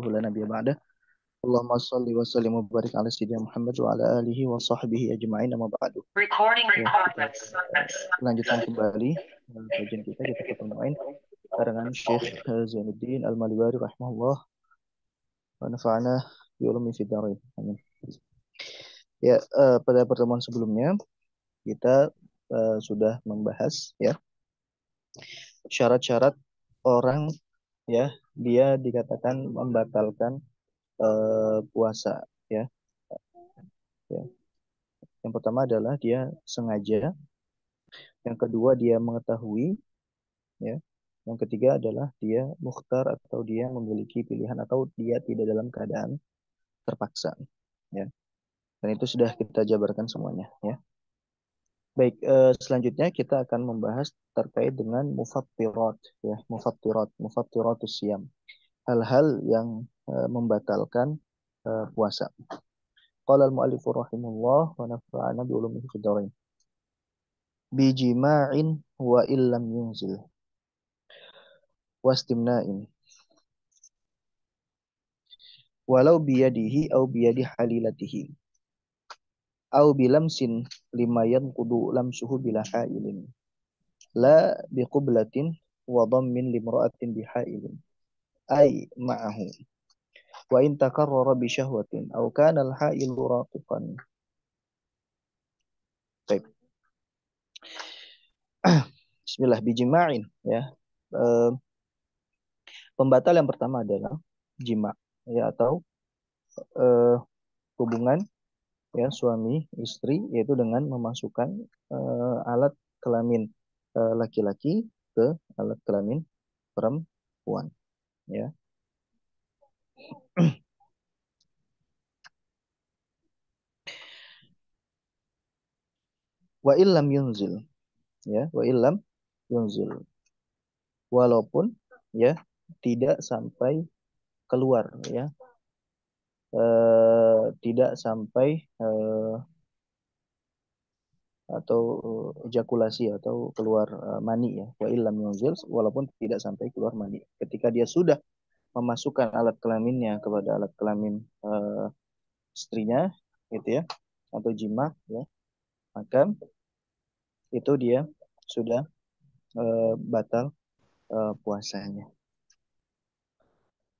la nabiyya ba'dah. Allahumma shalli wa sallim wa barik ala sayyidina Muhammad wa ala alihi wa sahbihi ajma'in amma ba'du. Ya, kita lanjutkan kembali kajian kita ketemuin barengan Syekh Zainuddin Al-Maliwari rahimahullah wa nafa'ana bi ulumi fid dharain. Amin. Ya, pada pertemuan sebelumnya kita sudah membahas ya syarat-syarat orang ya dia dikatakan membatalkan puasa ya. Ya. Yang pertama adalah dia sengaja, yang kedua dia mengetahui, ya. Yang ketiga adalah dia mukhtar atau dia memiliki pilihan atau dia tidak dalam keadaan terpaksa, ya. Dan itu sudah kita jabarkan semuanya, ya. Baik, selanjutnya kita akan membahas terkait dengan mufattirat, ya, mufattiratus siyam. Hal-hal yang membatalkan puasa. Qala al-mu'allif rahimahullah wa nafa'ana bi ulumihi fid dharain. Bijima'in wa illam yunzil wastimna'in walau biyadihi au biyadi halilatihi au bilamsin lima yanqudu lamsuhu bila hailin la biqublatin wa dhammin limra'atin bihailin ay ma'ahu wa in takarrara bi syahwatin au kana al-hailu raqiqan. Baik. Bismillah, bijima'in ya. Pembatal yang pertama adalah jima ya atau hubungan ya suami istri yaitu dengan memasukkan alat kelamin laki-laki ke alat kelamin perempuan ya. Wa illam yunzil ya, wa illam yunzil walaupun ya tidak sampai keluar ya, tidak sampai atau ejakulasi atau keluar mani ya, wa illam yunzil walaupun tidak sampai keluar mani ketika dia sudah memasukkan alat kelaminnya kepada alat kelamin istrinya gitu ya atau jima ya, maka itu dia sudah batal puasanya.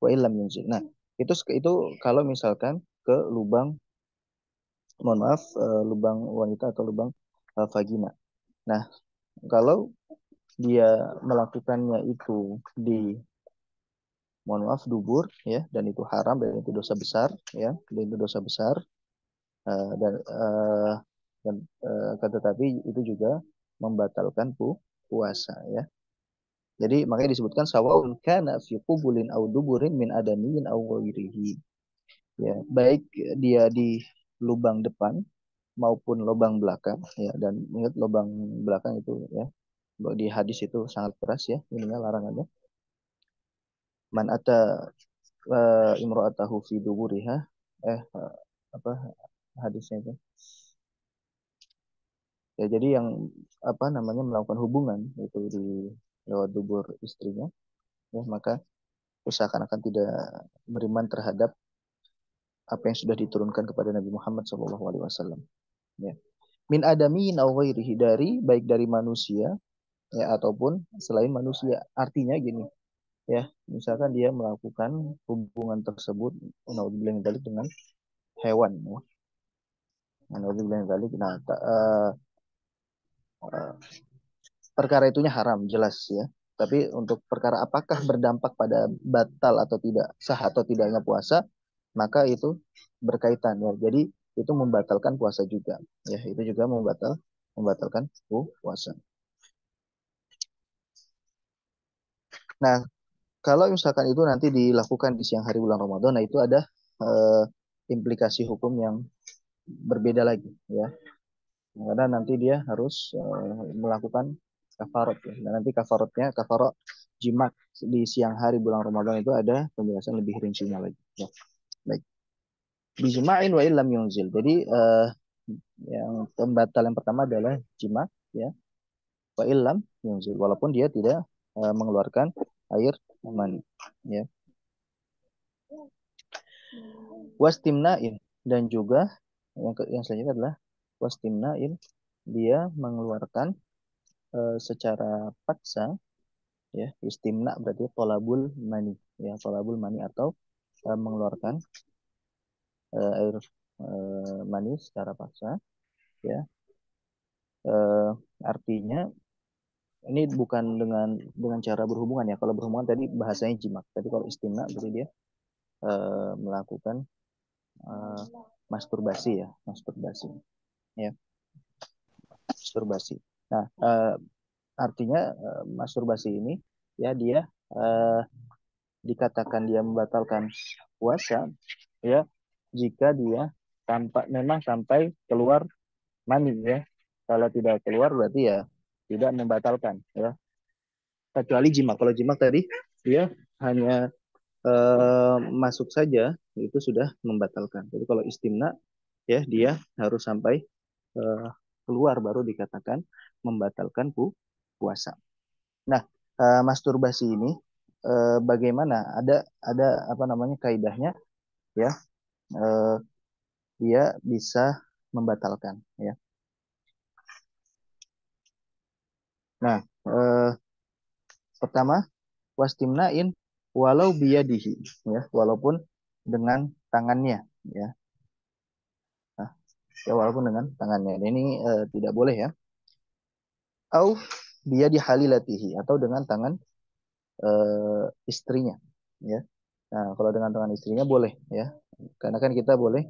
Wa illam yunzil. Nah, itu kalau misalkan ke lubang, mohon maaf, lubang wanita atau lubang vagina. Nah, kalau dia melakukannya itu di, mohon maaf, dubur ya, dan itu haram dan itu dosa besar ya, dan itu dosa besar uh, dan uh, dan tetapi itu juga membatalkan puasa ya. Jadi makanya disebutkan sawaun kana fi qubulin aw duburin min adamiyin aw ghairihi. Ya, baik dia di lubang depan maupun lubang belakang ya, dan ingat lubang belakang itu ya di hadis itu sangat keras ya ininya larangannya. Man ata imra'atahu fi duburiha apa hadisnya itu. Ya, jadi yang apa namanya melakukan hubungan itu di lewat dubur istrinya ya, maka usahakan akan tidak beriman terhadap apa yang sudah diturunkan kepada Nabi Muhammad SAW. Ya. Min adamiin aw ghairihi, dari baik dari manusia ya ataupun selain manusia. Artinya gini ya, misalkan dia melakukan hubungan tersebut naudzubillah dengan hewan ya. Naudzubillah nah perkara itunya haram jelas ya. Tapi untuk perkara apakah berdampak pada batal atau tidak, sah atau tidaknya puasa, maka itu berkaitan ya. Jadi itu membatalkan puasa juga. Ya, itu juga membatalkan puasa. Nah, kalau misalkan itu nanti dilakukan di siang hari bulan Ramadan, nah itu ada implikasi hukum yang berbeda lagi ya. Karena nanti dia harus melakukan kafarat ya. Dan nanti kafarat jima di siang hari bulan Ramadan itu ada penjelasan lebih rincinya lagi. Ya. Baik. Bijma'in wa illam yunzil. Jadi yang pembatal yang pertama adalah jima ya. Wa illam yunzil walaupun dia tidak mengeluarkan air mani ya. Wastimnain, dan juga yang selanjutnya adalah wastimnain, dia mengeluarkan secara paksa, ya. Istimna berarti tolabul mani, ya, tolabul mani atau mengeluarkan air mani secara paksa, ya. Eh, Artinya ini bukan dengan cara berhubungan, ya. Kalau berhubungan tadi bahasanya jimat. Tapi kalau istimna berarti dia melakukan eh, masturbasi, ya, masturbasi, ya, masturbasi. Nah, artinya masturbasi ini, ya, dia eh, dikatakan dia membatalkan puasa, ya, jika dia memang sampai keluar mani, ya. Kalau tidak keluar berarti ya tidak membatalkan, ya. Kecuali jima. Kalau jima tadi dia hanya masuk saja itu sudah membatalkan. Jadi kalau istimna, ya, dia harus sampai eh, keluar baru dikatakan membatalkan puasa. Nah, masturbasi ini bagaimana? Ada apa namanya kaidahnya, ya? Eh, Dia bisa membatalkan, ya. Nah, pertama wastimnain walau biyadihi, ya, walaupun dengan tangannya, ya. Nah, ya, walaupun dengan tangannya. Ini tidak boleh, ya. Au dia dihalilatihi, atau dengan tangan istrinya, ya. Nah, kalau dengan tangan istrinya boleh, ya. Karena kan kita boleh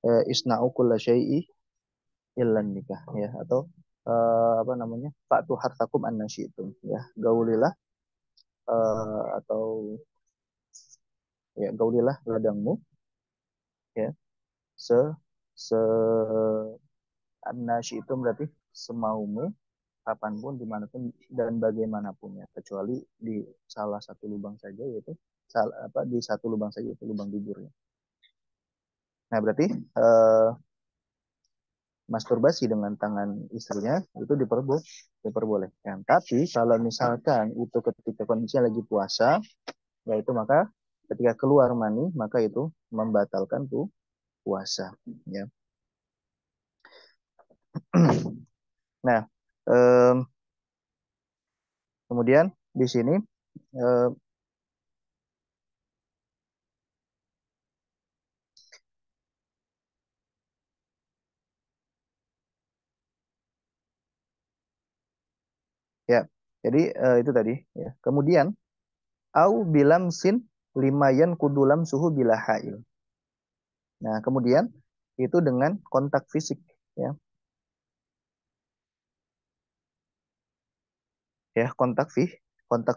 isna'u kulla syai'i illan nikah, ya, atau apa namanya? Fa'tu hartakum annasyitum, ya. Gaulilah atau ya gaulilah ladangmu, ya, se se annasyitum berarti semaumu, kapanpun, dimanapun, dan bagaimanapun, ya, kecuali di salah satu lubang saja, yaitu di satu lubang saja, yaitu lubang duburnya. Nah, berarti masturbasi dengan tangan istrinya itu diperbolehkan. Tapi kalau misalkan itu ketika kondisinya lagi puasa, yaitu maka ketika keluar mani, maka itu membatalkan tuh puasa, ya. Nah, em, kemudian di sini em, ya, jadi itu tadi, ya. Kemudian au bilam sin limayan kudulam suhu bila hail. Nah, kemudian itu dengan kontak fisik, ya. Ya, kontak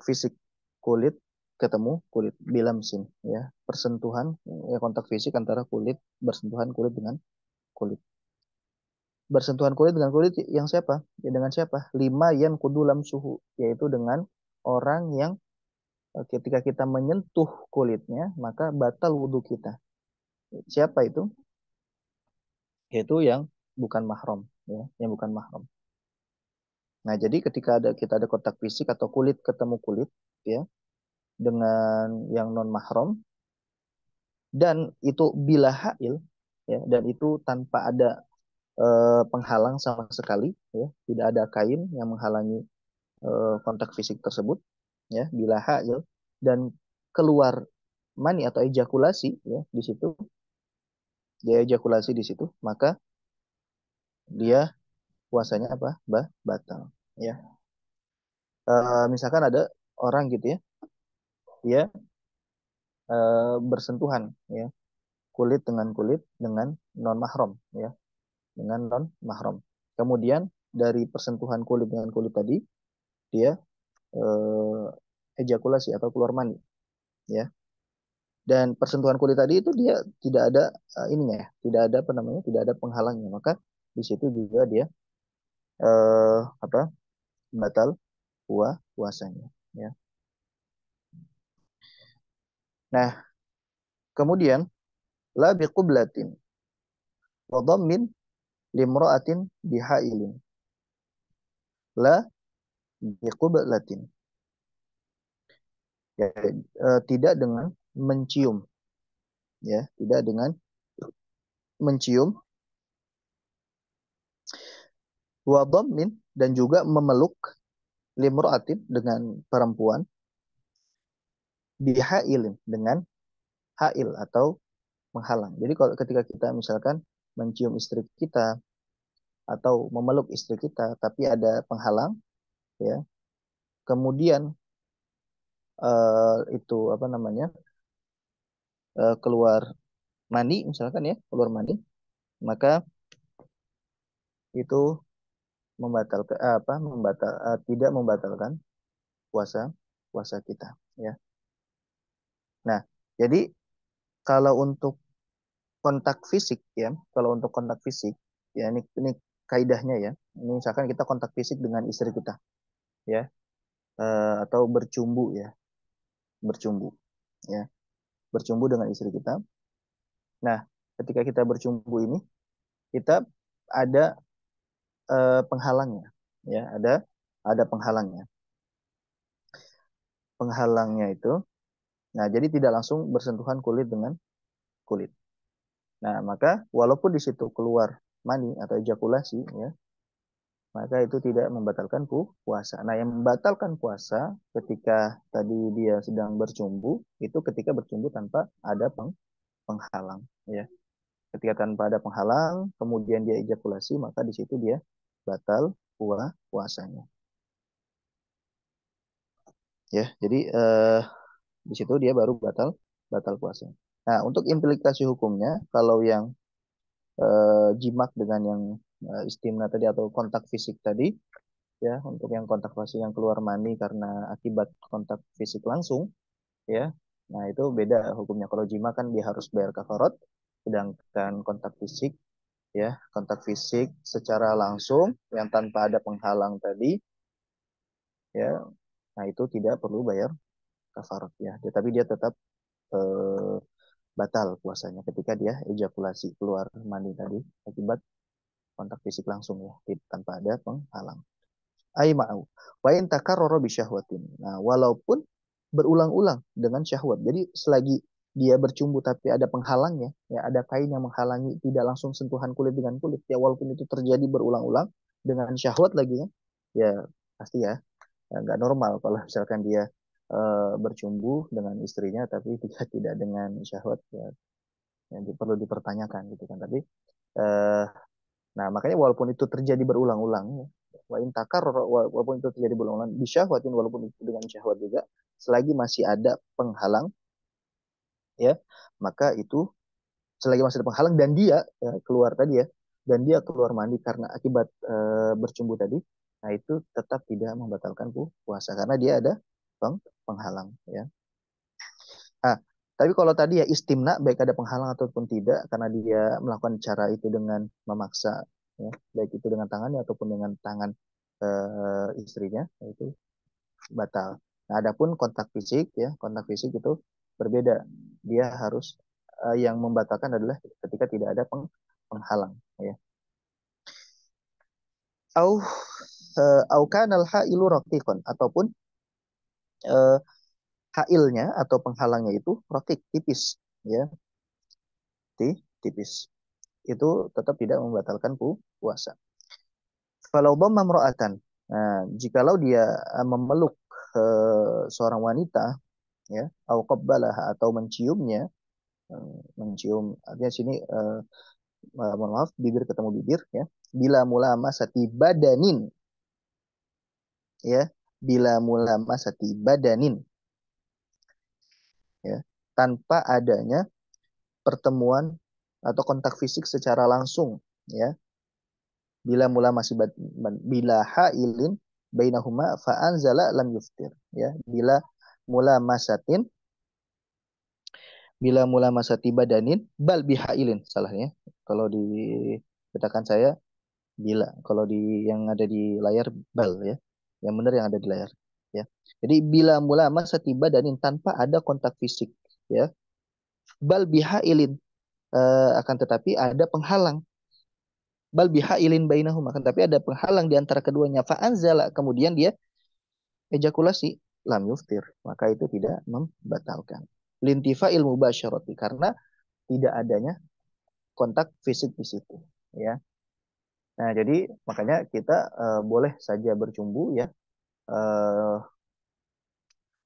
fisik kulit ketemu kulit bilam sin, ya. Persentuhan, ya, kontak fisik antara kulit, bersentuhan kulit dengan kulit. Bersentuhan kulit dengan kulit yang siapa? Ya, dengan siapa? Lima yang kudulam suhu, yaitu dengan orang yang ketika kita menyentuh kulitnya, maka batal wudhu kita. Siapa itu? Yaitu yang bukan mahram, ya, yang bukan mahram. Nah, jadi ketika kita ada kontak fisik atau kulit ketemu kulit, ya, dengan yang non mahram, dan itu bila hail, ya, dan itu tanpa ada penghalang sama sekali, ya, tidak ada kain yang menghalangi kontak fisik tersebut, ya, bila hail, dan keluar mani atau ejakulasi, ya, di situ, dia ejakulasi di situ, maka dia puasanya apa? Batal, ya. Misalkan ada orang gitu, ya, dia bersentuhan, ya, kulit dengan kulit dengan non mahram, ya, dengan non mahram. Kemudian dari persentuhan kulit dengan kulit tadi, dia ejakulasi atau keluar mani, ya. Dan persentuhan kulit tadi itu dia tidak ada ininya, ya, tidak ada apa namanya, tidak ada penghalangnya, maka di situ juga dia apa, batal puasanya, ya. Nah, kemudian la biqublatin wa dhammin limra'atin bihailin, la biqublatin, ya, tidak dengan mencium, ya, tidak dengan mencium, wa dhammin, dan juga memeluk, limra'atin, dengan perempuan, bihailin, dengan hail atau menghalang. Jadi kalau ketika kita misalkan mencium istri kita atau memeluk istri kita tapi ada penghalang, ya, kemudian itu apa namanya, keluar mani misalkan, ya, keluar mani, maka itu membatalkan tidak membatalkan puasa puasa kita, ya. Nah, jadi kalau untuk kontak fisik, ya, kalau untuk kontak fisik, ya, ini kaidahnya, ya. Ini misalkan kita kontak fisik dengan istri kita, ya, atau bercumbu, ya, bercumbu, ya, bercumbu dengan istri kita. Nah, ketika kita bercumbu ini, kita ada penghalangnya, ya, ada penghalangnya. Penghalangnya itu, nah, jadi tidak langsung bersentuhan kulit dengan kulit. Nah, maka walaupun di situ keluar mani atau ejakulasi, ya, maka itu tidak membatalkan puasa. Nah, yang membatalkan puasa ketika tadi dia sedang bercumbu, itu ketika bercumbu tanpa ada penghalang, ya. Ketika tanpa ada penghalang, kemudian dia ejakulasi, maka di situ dia batal puasanya. Ya, jadi di situ dia baru batal batal puasa. Nah, untuk implikasi hukumnya, kalau yang jimak dengan yang istimna tadi atau kontak fisik tadi, ya, untuk yang kontak fisik yang keluar mani karena akibat kontak fisik langsung, ya, nah itu beda hukumnya. Kalau jima kan dia harus bayar kafarat, sedangkan kontak fisik, ya, kontak fisik secara langsung yang tanpa ada penghalang tadi, ya, nah itu tidak perlu bayar kafarat, ya. Tapi dia tetap eh, batal puasanya ketika dia ejakulasi, keluar mani tadi akibat kontak fisik langsung, ya, tanpa ada penghalang. Ai ma'u wa in takarrara bi syahwatin. Nah, walaupun berulang-ulang dengan syahwat. Jadi selagi dia bercumbu tapi ada penghalangnya, ya, ada kain yang menghalangi, tidak langsung sentuhan kulit dengan kulit, ya, walaupun itu terjadi berulang-ulang dengan syahwat lagi, ya, ya pasti, ya, nggak normal kalau misalkan dia bercumbu dengan istrinya tapi tidak dengan syahwat, ya, yang perlu dipertanyakan gitu kan. Tapi eh, nah, makanya walaupun itu terjadi berulang-ulang, ya, wa in walaupun itu terjadi berulang-ulang bisyahwatin, walaupun itu dengan syahwat juga, selagi masih ada penghalang, ya, maka itu selagi masih ada penghalang dan dia, ya, keluar tadi, ya, dan dia keluar mandi karena akibat bercumbu tadi, nah itu tetap tidak membatalkan puasa karena dia ada penghalang, ya. Ah, tapi kalau tadi, ya, istimna, baik ada penghalang ataupun tidak, karena dia melakukan cara itu dengan memaksa, ya, baik itu dengan tangannya ataupun dengan tangan istrinya, itu batal. Nah, adapun kontak fisik, ya, kontak fisik itu berbeda. Dia harus yang membatalkan adalah ketika tidak ada penghalang, ya. Au au kanal hailu raqiqan, ataupun eh, hailnya atau penghalangnya itu raqiq, tipis, ya, tipis. Itu tetap tidak membatalkan puasa. Kalau dhamma imra'atan. Nah, jikalau dia memeluk seorang wanita, ya, au qabbalaha, atau menciumnya, mencium, artinya sini mohon maaf, bibir ketemu bibir, ya. Bila mulama sati badanin, ya, bila mulama sati badanin, ya, tanpa adanya pertemuan atau kontak fisik secara langsung, ya. Bila mula masih bila hailin bainahuma fa anzala lam yuftir, ya. Bila mula masa tiba danin bal bihailin, salahnya kalau di katakan saya bila, kalau di yang ada di layar bal, ya, yang benar yang ada di layar, ya. Jadi bila mula masa tiba danin tanpa ada kontak fisik, ya, bal bihailin, akan tetapi ada penghalang, bal bihailin bainahum, akan tetapi ada penghalang di antara keduanya, fa anzala, kemudian dia ejakulasi, lam yuftir, maka itu tidak membatalkan. Lintifa ilmu basyarati, karena tidak adanya kontak fisik di situ, ya. Nah, jadi makanya kita boleh saja bercumbu, ya. Eh,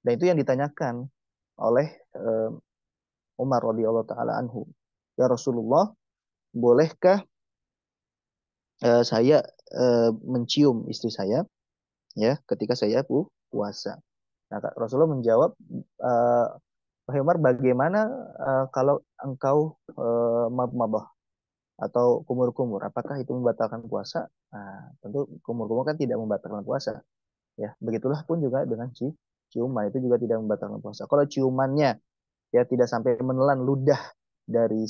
dan itu yang ditanyakan oleh eh, Umar radhiyallahu taala anhu. Ya Rasulullah, bolehkah saya mencium istri saya, ya, ketika saya puasa? Nah, Rasulullah menjawab, eh, wahai Umar, bagaimana kalau engkau mabmadah atau kumur-kumur, apakah itu membatalkan puasa? Nah, tentu kumur-kumur kan tidak membatalkan puasa, ya. Begitulah pun juga dengan ciuman, itu juga tidak membatalkan puasa. Kalau ciumannya, ya, tidak sampai menelan ludah dari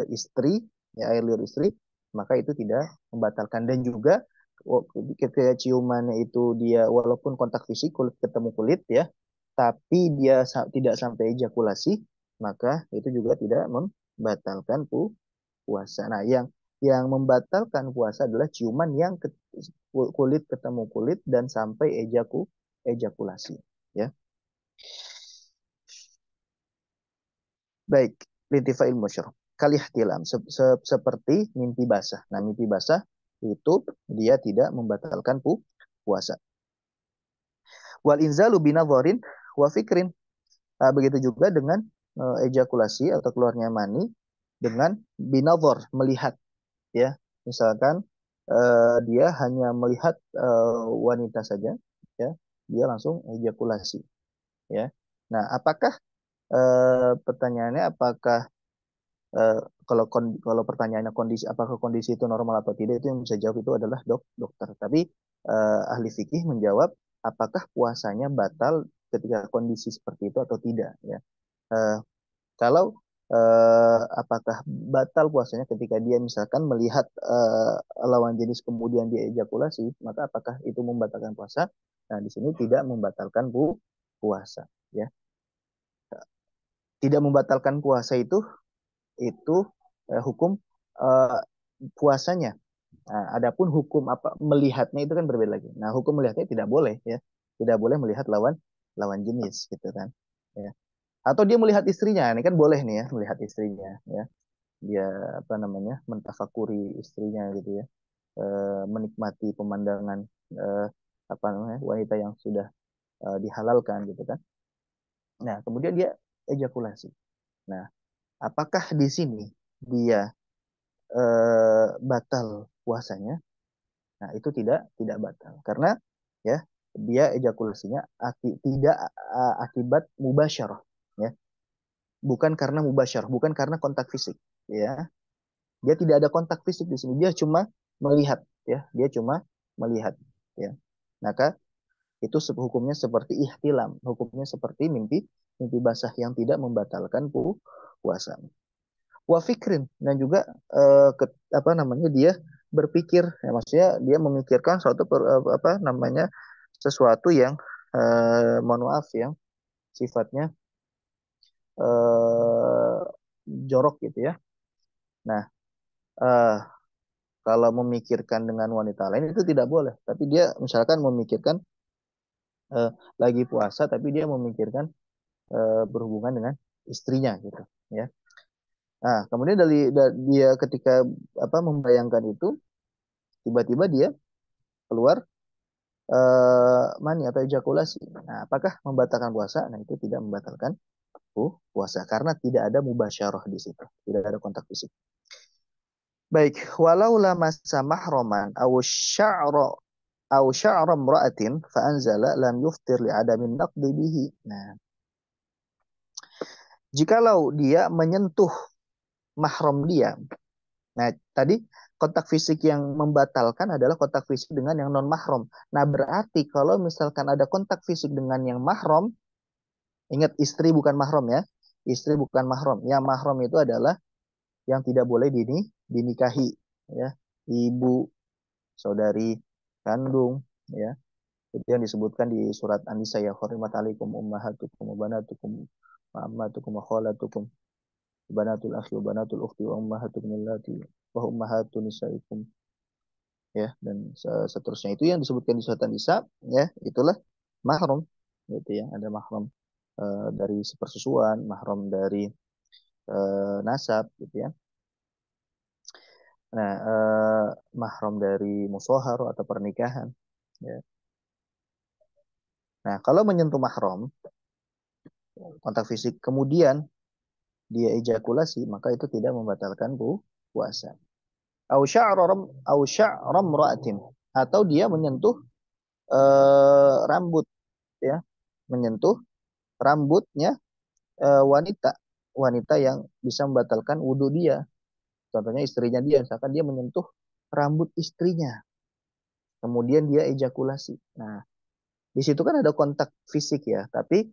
istri, ya, air liur istri, maka itu tidak membatalkan. Dan juga ketika ciumannya itu dia walaupun kontak fisik, kulit ketemu kulit, ya, tapi dia tidak sampai ejakulasi, maka itu juga tidak membatalkan puasa. Nah, yang membatalkan puasa adalah ciuman yang kulit ketemu kulit dan sampai ejakulasi, ya. Baik, lintifa'il musyrik. Kalihtilam, seperti mimpi basah. Nah, mimpi basah itu dia tidak membatalkan puasa. Wal inzalu binadharin wa fikrin. Nah, begitu juga dengan ejakulasi atau keluarnya mani dengan binadhar, melihat, ya. Misalkan dia hanya melihat wanita saja, ya, dia langsung ejakulasi, ya. Nah, pertanyaannya, apakah Eh, kalau pertanyaannya kondisi, apakah kondisi itu normal atau tidak, itu yang bisa jawab itu adalah dokter. Tapi ahli fikih menjawab apakah puasanya batal ketika kondisi seperti itu atau tidak, ya. Eh, Kalau apakah batal puasanya ketika dia misalkan melihat lawan jenis kemudian dia ejakulasi, maka apakah itu membatalkan puasa? Nah, di sini tidak membatalkan puasa, ya. Tidak membatalkan puasa itu hukum eh, puasanya. Nah, adapun hukum apa melihatnya itu kan berbeda lagi. Nah, hukum melihatnya tidak boleh, ya. Tidak boleh melihat lawan lawan jenis gitu kan. Ya. Atau dia melihat istrinya. Ini kan boleh nih, ya, melihat istrinya, ya. Dia apa namanya? Mentafakuri istrinya gitu, ya. Menikmati pemandangan eh, apa namanya? Wanita yang sudah dihalalkan gitu kan. Nah, kemudian dia ejakulasi. Nah, apakah di sini dia batal puasanya? Nah, itu tidak batal karena, ya, dia ejakulasinya tidak akibat mubasyarah, ya. Bukan karena mubasyarah, bukan karena kontak fisik, ya. Dia tidak ada kontak fisik di sini. Dia cuma melihat, ya. Dia cuma melihat, ya. Maka itu hukumnya seperti ihtilam, hukumnya seperti mimpi mimpi basah yang tidak membatalkan puasa. Wa fikrin, dan juga apa namanya, dia berpikir, ya, maksudnya dia memikirkan suatu apa namanya, sesuatu yang mohon maaf, yang sifatnya eh, jorok gitu, ya. Nah, eh, kalau memikirkan dengan wanita lain itu tidak boleh, tapi dia misalkan memikirkan eh, lagi puasa tapi dia memikirkan berhubungan dengan istrinya gitu, ya. Nah, kemudian dia ketika apa membayangkan itu, tiba-tiba dia keluar mani atau ejakulasi. Nah, apakah membatalkan puasa? Nah, itu tidak membatalkan puasa karena tidak ada mubasyarah di situ, tidak ada kontak fisik. Baik, walau lamassa mahraman aw sya'ra imra'atin fa anzala lam yuftir li adamin naqdi bihi. Nah, jikalau dia menyentuh mahram dia. Nah, tadi kontak fisik yang membatalkan adalah kontak fisik dengan yang non mahram. Nah, berarti kalau misalkan ada kontak fisik dengan yang mahram, ingat, istri bukan mahram, ya. Istri bukan mahram. Yang mahram itu adalah yang tidak boleh dinikahi, ya. Ibu, saudari kandung, ya. Itu yang disebutkan di surat An-Nisa, ya, hurimat alaikum ummahatukum wa banatukum wa ammatukum wa khalatukum banatul akhi wa banatul ukhti wa ummahatukum allati wa ummahatun nisaikum, ya, dan seterusnya. Itu yang disebutkan di surat An-Nisa, ya, itulah mahram, gitu, ya. Ada mahram dari sepersusuan, mahram dari nasab gitu ya. Nah, mahram dari musyawarah atau pernikahan ya. Nah, kalau menyentuh mahram kontak fisik kemudian dia ejakulasi maka itu tidak membatalkan puasa. Au sya'ra imra'atin atau dia menyentuh rambut ya, menyentuh rambutnya wanita wanita yang bisa membatalkan wudhu dia. Contohnya istrinya dia, misalkan dia menyentuh rambut istrinya, kemudian dia ejakulasi. Nah, di situ kan ada kontak fisik ya, tapi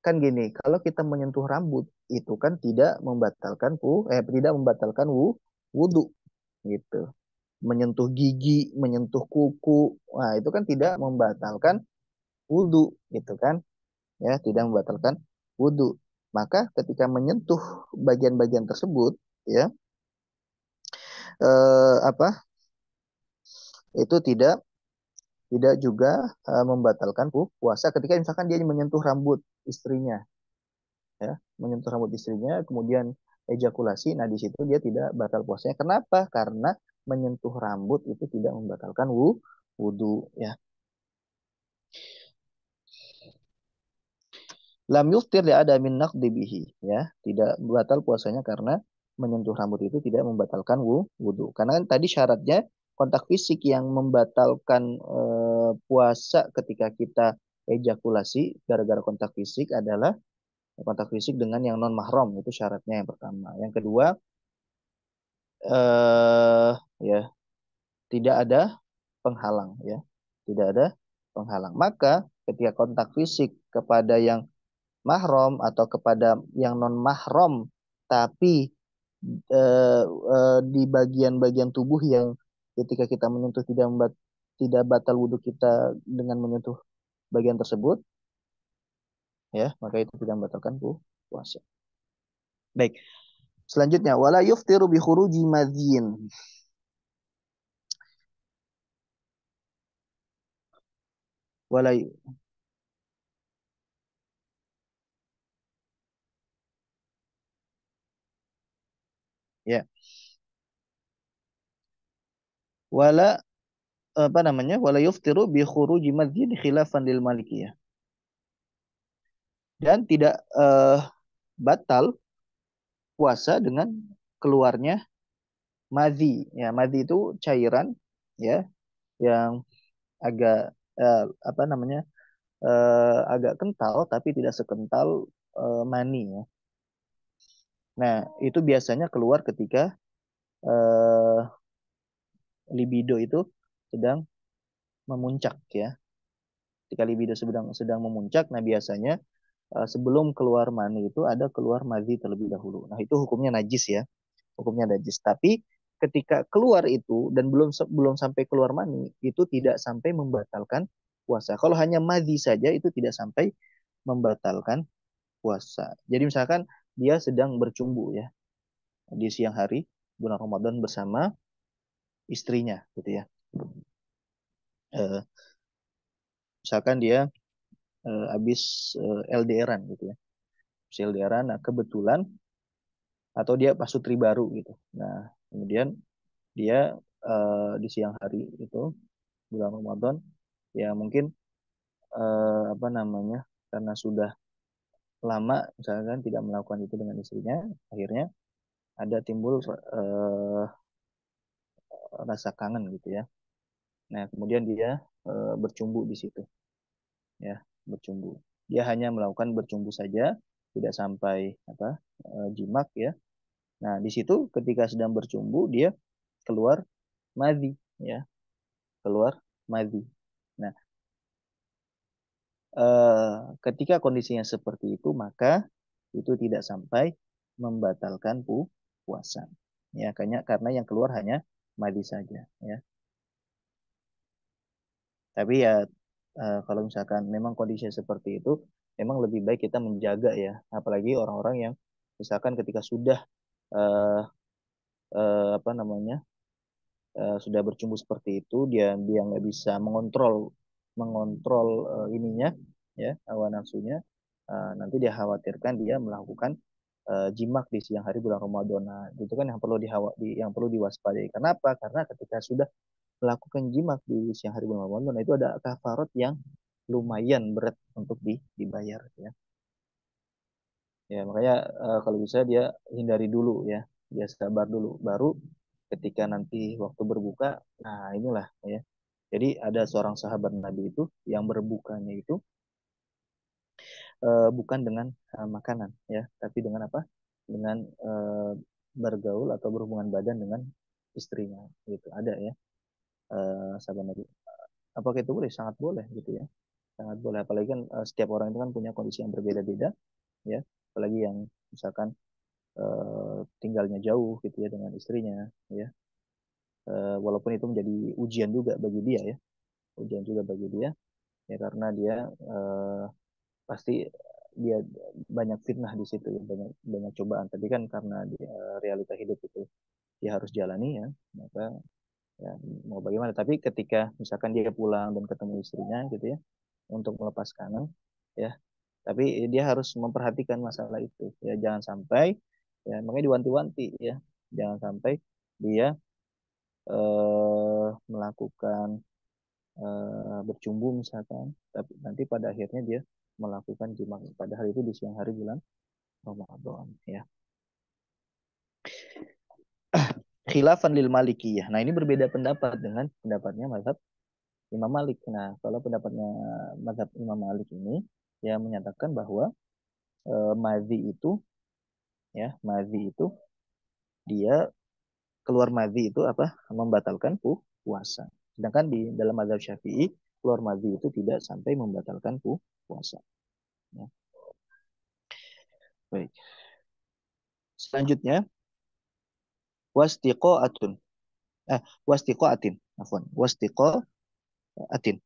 kan gini, kalau kita menyentuh rambut itu kan tidak membatalkan wudhu gitu. Menyentuh gigi, menyentuh kuku, nah itu kan tidak membatalkan wudhu gitu kan, ya tidak membatalkan wudhu. Maka ketika menyentuh bagian-bagian tersebut, ya apa itu tidak juga membatalkan puasa ketika misalkan dia menyentuh rambut istrinya ya menyentuh rambut istrinya kemudian ejakulasi, nah di situ dia tidak batal puasanya. Kenapa? Karena menyentuh rambut itu tidak membatalkan wudhu ya. Lam yuftir li ada min naqdi bihi ya, tidak batal puasanya karena menyentuh rambut itu tidak membatalkan wudhu. Karena kan tadi syaratnya kontak fisik yang membatalkan puasa ketika kita ejakulasi gara-gara kontak fisik adalah kontak fisik dengan yang non mahram, itu syaratnya yang pertama. Yang kedua eh ya tidak ada penghalang ya, tidak ada penghalang. Maka ketika kontak fisik kepada yang mahram atau kepada yang non mahram tapi di bagian-bagian tubuh yang ketika kita menyentuh tidak batal wudhu kita dengan menyentuh bagian tersebut ya, maka itu tidak membatalkan puasa. Baik, selanjutnya wala yuftiru bi khuruji madzin. Wala ya, wala apa namanya? Wala yuftiru bi khuruji madzin khilafan lil Malikiyah. Dan tidak batal puasa dengan keluarnya madhi. Ya, madhi itu cairan ya yang agak apa namanya? Agak kental tapi tidak sekental mani ya. Nah, itu biasanya keluar ketika eh, libido itu sedang memuncak ya. Ketika libido sedang sedang memuncak, nah biasanya sebelum keluar mani itu ada keluar madhi terlebih dahulu. Nah, itu hukumnya najis ya. Hukumnya najis. Tapi ketika keluar itu dan belum sampai keluar mani, itu tidak sampai membatalkan puasa. Kalau hanya madhi saja itu tidak sampai membatalkan puasa. Jadi misalkan dia sedang bercumbu ya di siang hari bulan Ramadan bersama istrinya gitu ya. Eh, Misalkan dia habis LDRan gitu ya. Habis LDRan, nah kebetulan atau dia pasutri baru gitu. Nah, kemudian dia di siang hari itu bulan Ramadan ya mungkin apa namanya karena sudah lama misalkan tidak melakukan itu dengan istrinya, akhirnya ada timbul rasa kangen gitu ya. Nah, kemudian dia bercumbu di situ ya, bercumbu. Dia hanya melakukan bercumbu saja, tidak sampai apa jimak ya. Nah, di situ ketika sedang bercumbu dia keluar madhi ya, keluar madhi. Nah, ketika kondisinya seperti itu maka itu tidak sampai membatalkan puasa. Ya, karena yang keluar hanya madhi saja ya. Tapi ya kalau misalkan memang kondisinya seperti itu, memang lebih baik kita menjaga ya, apalagi orang-orang yang misalkan ketika sudah eh, apa namanya sudah bercumbu seperti itu, dia dia nggak bisa mengontrol mengontrol ininya ya hawa nafsunya, nanti dia khawatirkan dia melakukan jimak di siang hari bulan Ramadan. Nah, itu kan yang perlu yang perlu diwaspadai. Kenapa? Karena ketika sudah melakukan jimak di siang hari bulan Ramadan, itu ada kafarat yang lumayan berat untuk dibayar ya. Ya, makanya kalau bisa dia hindari dulu ya. Dia sabar dulu. Baru ketika nanti waktu berbuka, nah inilah ya. Jadi ada seorang sahabat Nabi itu yang berbukanya itu bukan dengan makanan ya, tapi dengan apa? Dengan bergaul atau berhubungan badan dengan istrinya gitu. Ada ya sahabat Nabi. Apakah itu boleh? Sangat boleh gitu ya. Sangat boleh. Apalagi kan setiap orang itu kan punya kondisi yang berbeda-beda ya. Apalagi yang misalkan tinggalnya jauh gitu ya dengan istrinya ya. Walaupun itu menjadi ujian juga bagi dia ya. Ujian juga bagi dia ya karena dia pasti dia banyak fitnah di situ ya, banyak banyak cobaan. Tapi kan karena dia, realita hidup itu dia harus jalani ya, maka ya mau bagaimana. Tapi ketika misalkan dia pulang dan ketemu istrinya gitu ya, untuk melepas kangen ya, tapi dia harus memperhatikan masalah itu ya, jangan sampai ya makanya diwanti-wanti ya, jangan sampai dia melakukan bercumbu misalkan, tapi nanti pada akhirnya dia melakukan jima padahal itu di siang hari bulan Ramadan ya. Khilafan lil Malikiyah. Nah, ini berbeda pendapat dengan pendapatnya mazhab Imam Malik. Nah, kalau pendapatnya mazhab Imam Malik ini yang menyatakan bahwa madhi itu ya, madhi itu dia keluar madhi itu apa? Membatalkan puasa. Sedangkan di dalam mazhab Syafi'i keluar madhi itu tidak sampai membatalkan puasa. Ya. Baik. Selanjutnya wastiqo'atun. Wastiqo'atin. Afwan. Wastiqo'atin.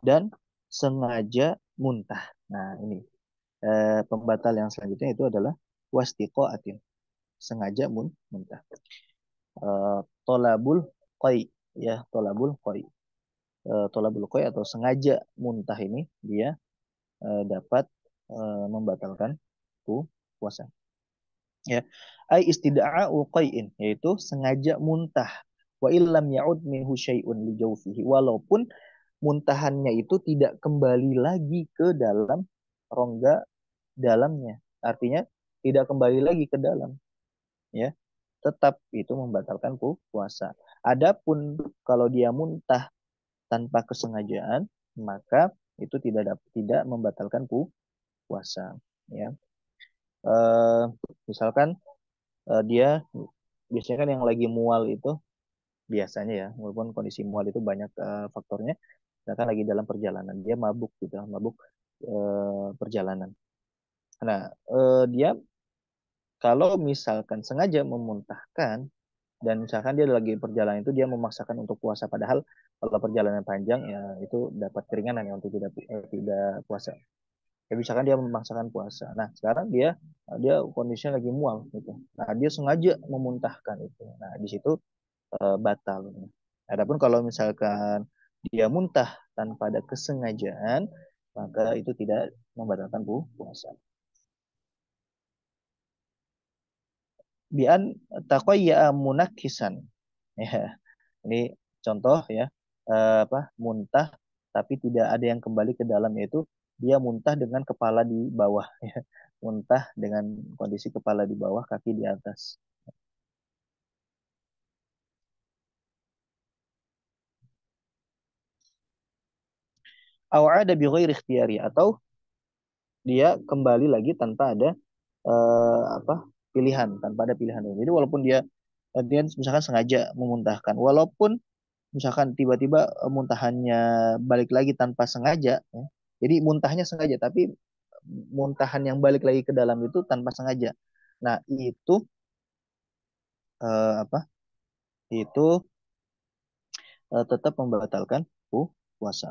Dan sengaja muntah. Nah, ini pembatal yang selanjutnya itu adalah wastiqo'atin. Sengaja muntah. Tolabul qai. Ya, tolabul qai. Tolabul qai atau sengaja muntah ini dia dapat membatalkan puasa. Ya, ai istida'u qai'in yaitu sengaja muntah wa illam ya'ud minhu syai'un li jawfihi walaupun muntahannya itu tidak kembali lagi ke dalam rongga dalamnya. Artinya tidak kembali lagi ke dalam ya. Tetap itu membatalkan puasa. Adapun kalau dia muntah tanpa kesengajaan maka itu tidak membatalkan puasa ya. Eh, misalkan dia biasanya kan yang lagi mual itu biasanya ya walaupun kondisi mual itu banyak faktornya misalkan lagi dalam perjalanan dia mabuk gitu mabuk perjalanan. Nah dia kalau misalkan sengaja memuntahkan dan misalkan dia lagi perjalanan itu dia memaksakan untuk puasa padahal kalau perjalanan panjang ya itu dapat keringanan ya untuk tidak puasa. Ya misalkan dia memaksakan puasa. Nah, sekarang dia kondisinya lagi mual gitu. Nah, dia sengaja memuntahkan itu. Nah, di situ batal. Adapun kalau misalkan dia muntah tanpa ada kesengajaan, maka itu tidak membatalkan puasa. Bian taqayya munakisan. Ya, ini contoh ya. Apa? Muntah tapi tidak ada yang kembali ke dalam yaitu dia muntah dengan kepala di bawah ya. Muntah dengan kondisi kepala di bawah, kaki di atas. Awada bi ghairi ikhtiyari atau dia kembali lagi tanpa ada apa pilihan tanpa ada pilihan. Jadi walaupun dia misalkan sengaja memuntahkan, walaupun misalkan tiba-tiba muntahannya balik lagi tanpa sengaja, ya. Jadi muntahnya sengaja, tapi muntahan yang balik lagi ke dalam itu tanpa sengaja. Nah itu apa? Itu tetap membatalkan puasa.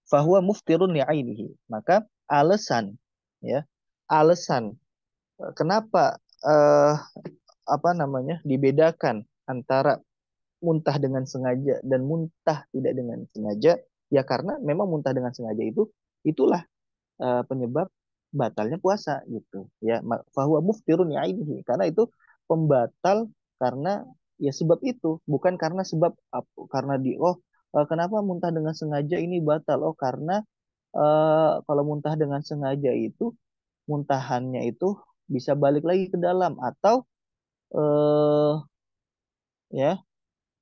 Fahuwa muftirun li'ainihi. Maka alasan ya, alasan kenapa apa namanya dibedakan antara muntah dengan sengaja dan muntah tidak dengan sengaja Ya karena memang muntah dengan sengaja itulah penyebab batalnya puasa gitu. Ya, fahuwa muftirun ya ini karena itu pembatal karena ya sebab itu, bukan karena sebab karena kenapa muntah dengan sengaja ini batal? Oh, karena kalau muntah dengan sengaja itu muntahannya itu bisa balik lagi ke dalam atau eh ya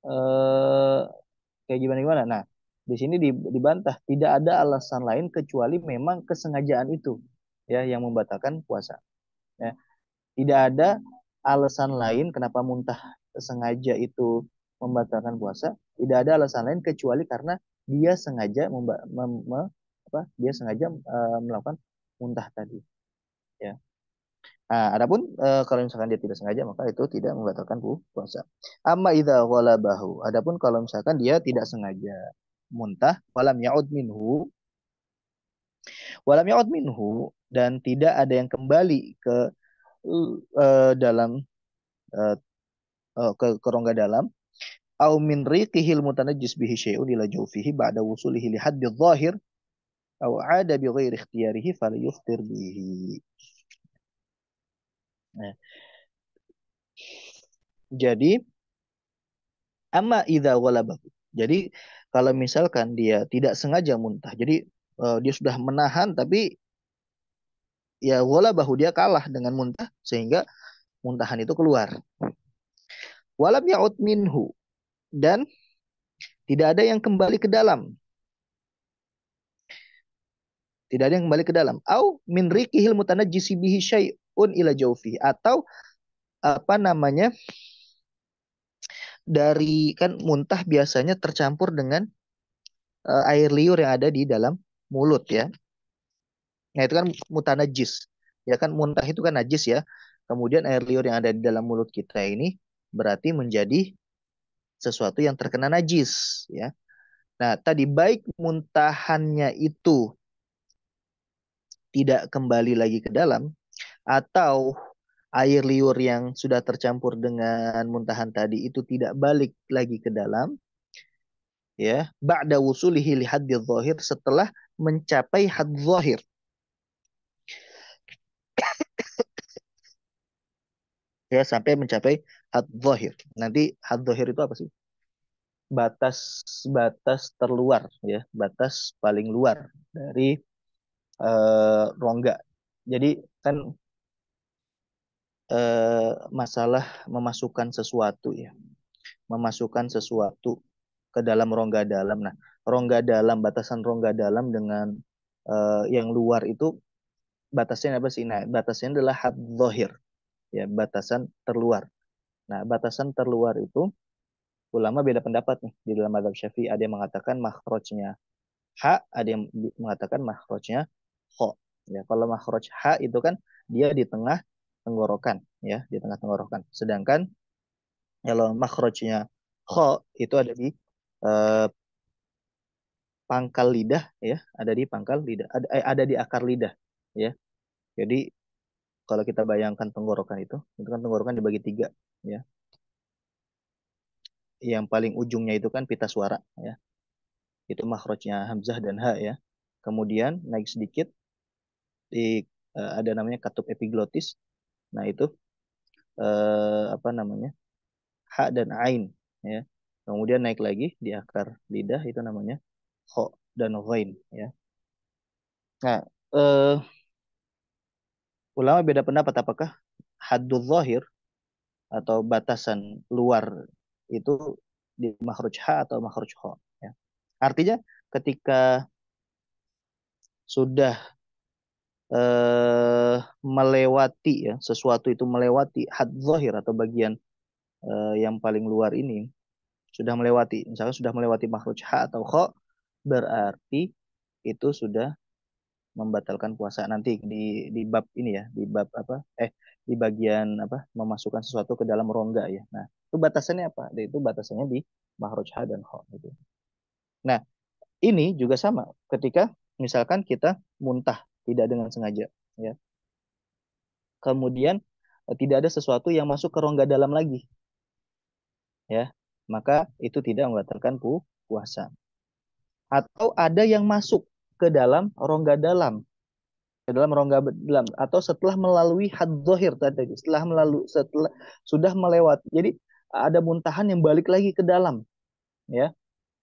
eh kayak gimana gimana. Nah, di sini dibantah tidak ada alasan lain kecuali memang kesengajaan itu ya yang membatalkan puasa. Ya, tidak ada alasan lain kenapa muntah sengaja itu membatalkan puasa. Tidak ada alasan lain kecuali karena dia sengaja dia sengaja melakukan muntah tadi. Ya. Nah, adapun kalau misalkan dia tidak sengaja maka itu tidak membatalkan puasa. Amma idza ghalabahu. Adapun kalau misalkan dia tidak sengaja muntah walam ya'ud minhu dan tidak ada yang kembali ke dalam eh, ke rongga dalam au min riqihil mutanajjis bihi syai'un ila jawfihi ba'da wusulihi li haddi dhahir au ada bi ghairi ikhtiyarihi falyuftir bihi. Nah, jadi amma idza ghalabahu. Jadi kalau misalkan dia tidak sengaja muntah, jadi dia sudah menahan tapi ya ghalabahu dia kalah dengan muntah sehingga muntahan itu keluar. Walam ya'ud minhu dan tidak ada yang kembali ke dalam. Tidak ada yang kembali ke dalam. Au min riqihil mutanajjisi bihi syai'un ila jawfi. Atau apa namanya, dari kan muntah biasanya tercampur dengan air liur yang ada di dalam mulut ya. Nah itu kan mutanajis. Ya kan muntah itu kan najis ya. Kemudian air liur yang ada di dalam mulut kita ini berarti menjadi sesuatu yang terkena najis ya. Nah tadi baik muntahannya itu tidak kembali lagi ke dalam atau air liur yang sudah tercampur dengan muntahan tadi itu tidak balik lagi ke dalam ya ba'da wusulihi li haddil zahir setelah mencapai had zahir ya sampai mencapai had zahir. Nanti had zahir itu apa sih? Batas batas terluar ya, batas paling luar dari rongga. Jadi kan masalah memasukkan sesuatu ya, memasukkan sesuatu ke dalam rongga dalam. Nah, rongga dalam, batasan rongga dalam dengan yang luar itu batasnya apa sih? Nah, batasnya adalah had zahir, ya, batasan terluar. Nah, batasan terluar itu ulama beda pendapat nih di dalam mazhab Syafi'i. Ada yang mengatakan makhrajnya ha, ada yang mengatakan makhrajnya kho. Ya, kalau makhraj ha itu kan dia di tengah tenggorokan, ya, di tengah tenggorokan. Sedangkan kalau makhrajnya kho itu ada di eh, pangkal lidah ya, ada di pangkal lidah, ada di akar lidah ya. Jadi kalau kita bayangkan tenggorokan itu kan tenggorokan dibagi tiga ya. Yang paling ujungnya itu kan pita suara ya. Itu makhrajnya hamzah dan ha ya. Kemudian naik sedikit di ada namanya katup epiglotis. Nah, itu apa namanya? Ha dan ain ya. Kemudian naik lagi di akar lidah itu namanya kho dan ghain ya. Nah, eh, ulama beda pendapat apakah haddul zahir atau batasan luar itu di makhraj ha atau makhraj kho ya. Artinya ketika sudah melewati ya sesuatu itu melewati had zahir atau bagian yang paling luar ini sudah melewati misalnya sudah melewati makhraj ha atau kho berarti itu sudah membatalkan puasa nanti di bab ini ya di bab apa di bagian apa memasukkan sesuatu ke dalam rongga ya. Nah itu batasannya apa? Itu batasannya di makhraj ha dan kho gitu. Nah ini juga sama ketika misalkan kita muntah tidak dengan sengaja ya kemudian tidak ada sesuatu yang masuk ke rongga dalam lagi ya maka itu tidak membatalkan puasa atau ada yang masuk ke dalam rongga dalam, atau setelah melalui had zohir tadi, setelah sudah melewati. Jadi ada muntahan yang balik lagi ke dalam, ya,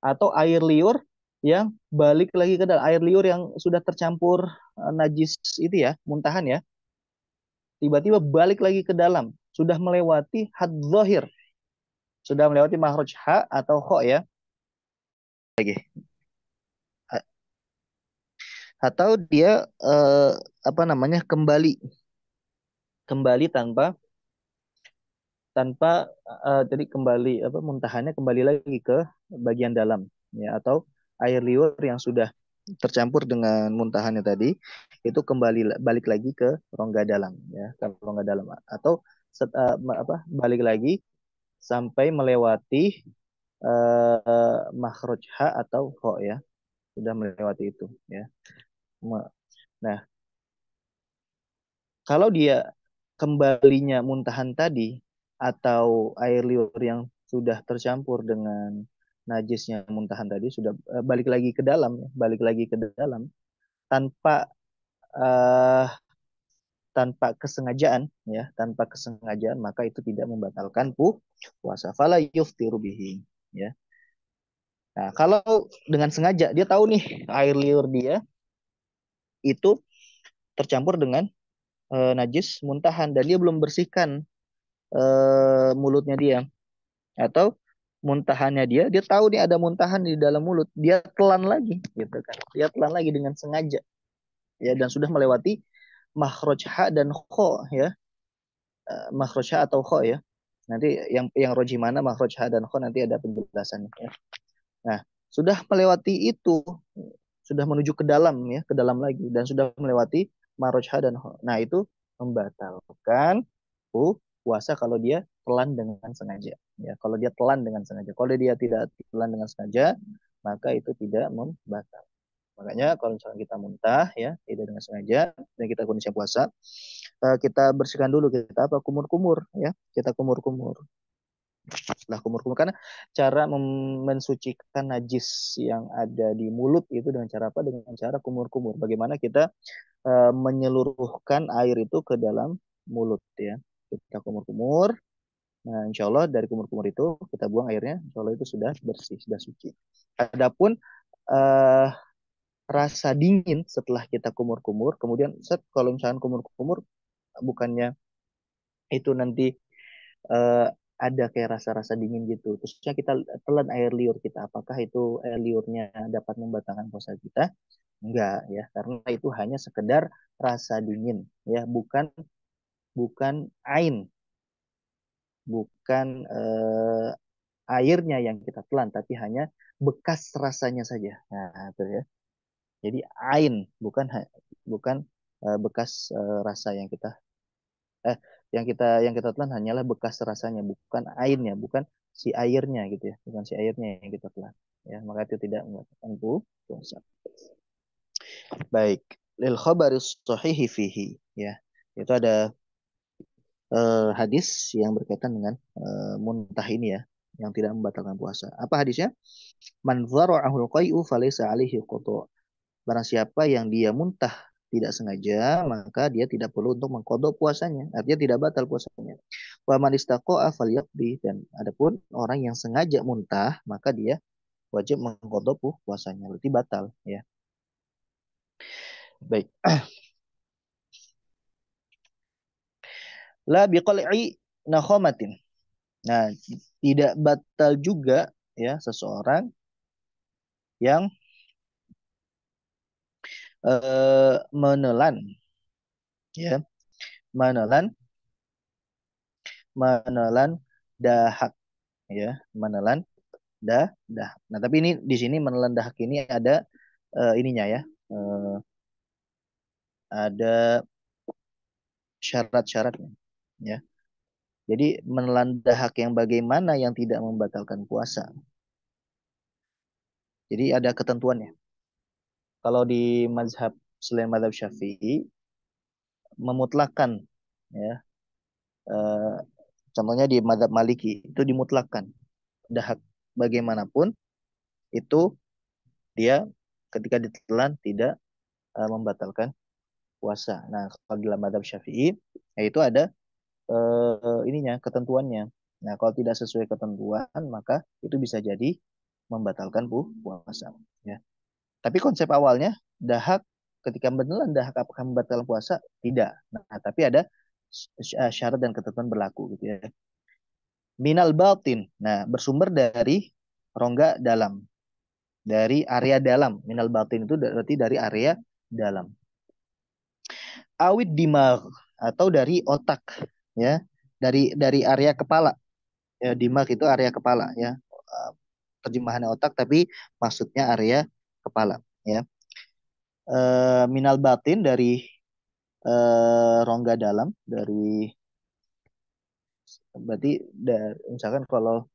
atau air liur yang balik lagi ke dalam, air liur yang sudah tercampur najis itu ya, muntahan ya, tiba-tiba balik lagi ke dalam, sudah melewati had zohir, sudah melewati makhraj ha atau kho ya, lagi. Atau dia apa namanya, kembali kembali tanpa tanpa jadi kembali apa, muntahannya kembali lagi ke bagian dalam, ya, atau air liur yang sudah tercampur dengan muntahannya tadi itu kembali balik lagi ke rongga dalam, ya, ke rongga dalam, atau balik lagi sampai melewati makhraj ha atau kho ya, sudah melewati itu ya. Nah, kalau dia kembalinya muntahan tadi atau air liur yang sudah tercampur dengan najisnya muntahan tadi sudah balik lagi ke dalam, ya, balik lagi ke dalam tanpa eh, tanpa kesengajaan, ya, tanpa kesengajaan, maka itu tidak membatalkan puasa. Fala yuftiru bihi, ya. Nah, kalau dengan sengaja dia tahu nih air liur dia itu tercampur dengan najis muntahan dan dia belum bersihkan mulutnya dia, atau muntahannya dia tahu nih ada muntahan di dalam mulut, dia telan lagi gitu kan, dia telan lagi dengan sengaja, ya, dan sudah melewati makhraj ha dan kho ya. Makhraj ha atau kho ya, nanti yang roji mana makhraj ha dan kho nanti ada penjelasannya ya. Nah, sudah melewati itu, sudah menuju ke dalam ya, ke dalam lagi, dan sudah melewati makhraj ha dan kho, nah itu membatalkan puasa kalau dia telan dengan sengaja. Ya, kalau dia telan dengan sengaja. Kalau dia tidak telan dengan sengaja, maka itu tidak membatal. Makanya kalau misalnya kita muntah ya, tidak dengan sengaja dan kita kondisi puasa, kita bersihkan dulu, kita apa, kumur-kumur ya, kita kumur-kumur. Setelah kumur-kumur, karena cara mensucikan najis yang ada di mulut itu dengan cara apa? Dengan cara kumur-kumur. Bagaimana kita menyeluruhkan air itu ke dalam mulut ya. Kita kumur-kumur. Nah, insya Allah dari kumur-kumur itu kita buang airnya, insya Allah itu sudah bersih, sudah suci. Adapun eh, rasa dingin setelah kita kumur-kumur, kemudian kalau misalkan kumur-kumur bukannya itu nanti eh, ada kayak rasa-rasa dingin gitu, terusnya kita telan air liur kita, apakah itu air liurnya dapat membatalkan puasa kita? Enggak ya, karena itu hanya sekedar rasa dingin ya, bukan bukan ain, bukan airnya yang kita telan, tapi hanya bekas rasanya saja. Nah, itu ya. Jadi ain, bukan bekas rasa eh yang kita telan hanyalah bekas rasanya, bukan airnya, bukan si airnya gitu ya, bukan si airnya yang kita telan. Ya, maka itu tidak membatalkan puasa. Baik, lil khabaris sahihi fihi, ya. Itu ada hadis yang berkaitan dengan muntah ini ya, yang tidak membatalkan puasa. Apa hadisnya? Man dzara'ahul qai'u falaysa 'alaihi qada'. Barang siapa yang dia muntah tidak sengaja, maka dia tidak perlu untuk mengkodok puasanya. Artinya tidak batal puasanya. Wa man istaqa'a falyaqdi. Dan adapun orang yang sengaja muntah, maka dia wajib mengkodok puasanya. Berarti batal ya. Baik. La biqal'i nakhomatin. Nah, tidak batal juga ya seseorang yang menelan ya, menelan menelan dahak ya, menelan dahak. Nah, tapi ini di sini menelan dahak ini ada ininya ya. Ada syarat-syaratnya ya. Jadi menelan dahak yang bagaimana yang tidak membatalkan puasa. Jadi ada ketentuannya. Kalau di mazhab selain mazhab Syafi'i memutlakan ya. Eh, Contohnya di mazhab Maliki itu dimutlakan dahak bagaimanapun itu dia ketika ditelan tidak membatalkan puasa. Nah, kalau dalam mazhab Syafi'i, yaitu ada ininya ketentuannya. Nah, kalau tidak sesuai ketentuan, maka itu bisa jadi membatalkan puasa. Ya. Tapi konsep awalnya dahak ketika menelan dahak apakah membatalkan puasa? Tidak. Nah, tapi ada syarat dan ketentuan berlaku gitu ya. Minal batin. Nah, bersumber dari rongga dalam, dari area dalam. Minal batin itu berarti dari area dalam. Awid dimag atau dari otak ya. Dari area kepala. Ya, dimag itu area kepala ya. Terjemahannya otak tapi maksudnya area kepala ya. Minal batin dari rongga dalam dari berarti misalkan kalau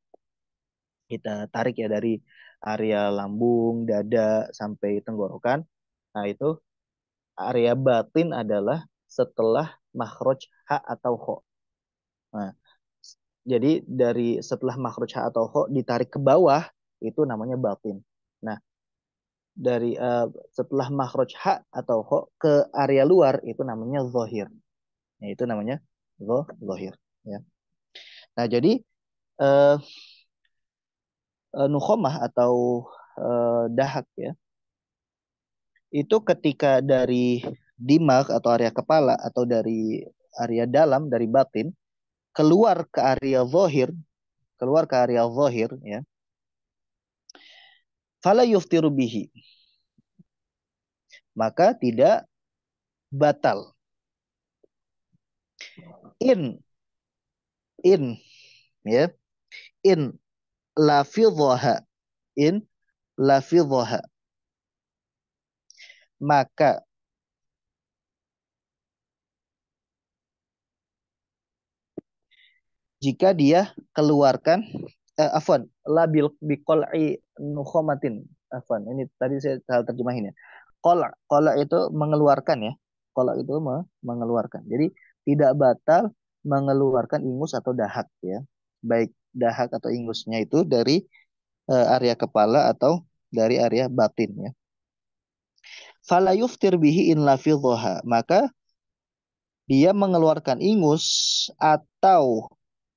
kita tarik ya dari area lambung, dada sampai tenggorokan. Nah, itu area batin adalah setelah makhraj ha atau kho. Nah, jadi dari setelah makhraj ha atau kho ditarik ke bawah itu namanya batin. Nah, dari setelah makhraj ha atau kho ke area luar itu namanya zahir. Nah, itu namanya zahir ya. Nah, jadi eh, nukhomah atau dahak ya, itu ketika dari dimak atau area kepala atau dari area dalam dari batin keluar ke area zahir, keluar ke area zahir ya, fala yuftiru bihi, maka tidak batal. In ya, in lafidhaha, in lafidhaha, maka jika dia keluarkan afwan labil biqol'i nukhomatin, afwan ini tadi saya salah terjemahin ya. Qala itu mengeluarkan ya, qala itu mengeluarkan, jadi tidak batal mengeluarkan ingus atau dahak ya, baik dahak atau ingusnya itu dari area kepala atau dari area batin ya. Fala yuftir bihi in lafidhaha, maka dia mengeluarkan ingus atau